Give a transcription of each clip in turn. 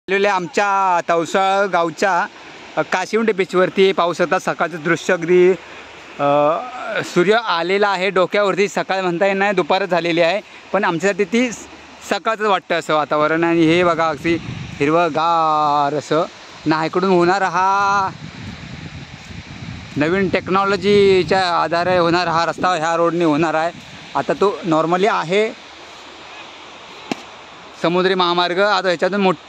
आमच्या तवसळ गावच्या काशिवंडी बीचवरती पाऊस होता. सकाळचं दृश्य अगदी सूर्य आलेला आहे डोक्यावरती. सकाळ म्हणता येत नाही, दुपारच झालेली आहे, पण आमच्यासाठी ती सकाळचं वाटतं असं वातावरण. आणि हे बघा अगदी हिरवंगार असं ना. इकडून होणारा हा नवीन टेक्नॉलॉजीच्या आधारे होणारा हा रस्ता ह्या रोडने होणार आहे. आता तो नॉर्मली आहे समुद्री महामार्ग, आता ह्याच्यातून मोठा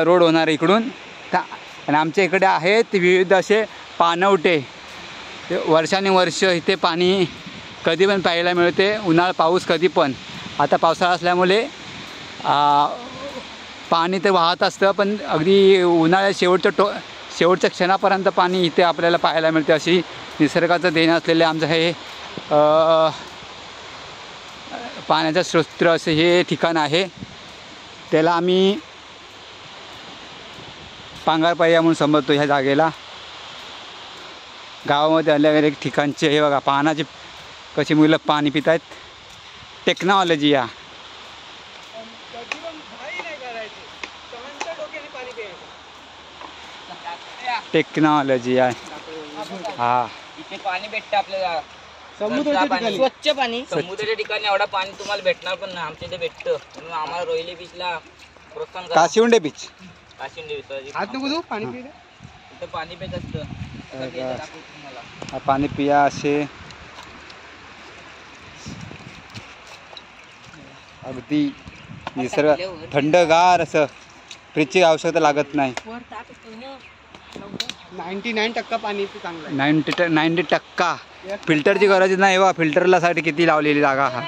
रोड होणार आहे इकडून. आणि आमच्या इकडे आहेत विविध असे पाणवठे. वर्षानुवर्ष इथे पाणी कधी पण प्यायला मिळते, उन्हाळा पाऊस कधी पण. आता पावसाळा असल्यामुळे पाणी तर वाहत असतं, पण अगदी उन्हाळ्यात शेवटच्या क्षणापर्यंत पाणी इथे आपल्याला पाहायला मिळते. अशी निसर्गाचं देणं असलेले आमचं हे पाण्याचा स्रोत असे हे ठिकाण आहे. त्याला आम्ही पांगारपाया म्हणून समजतो ह्या जागेला. गावामध्ये आल्यावर एक ठिकाणचे हे बघा पाण्याची कशी मुलं पाणी पित आहेत. टेक्नॉलॉजी या टेक्नॉलॉजी आहे. हा इथे पाणी भेटतं आपल्याला स्वच्छ पाणी. समुद्राच्या ठिकाणी एवढा पाणी तुम्हाला भेटणार पण नाही, आमच्या इथे भेटतं. म्हणून आम्हाला रोहिली बीचला प्रोत्साहन करा. काशिवंडी बीच काशिवंडी बीच पाणी इथं पाणी पेत असतं. पाणी पिया असे अगदी निसर्ग थंडगार असं. फ्रीजची आवश्यकता लागत नाही. 99% पाणी चांगलं आहे. 90% फिल्टरची गरज नाही. बा फिल्टरला साठी किती लावलेली जागा हा.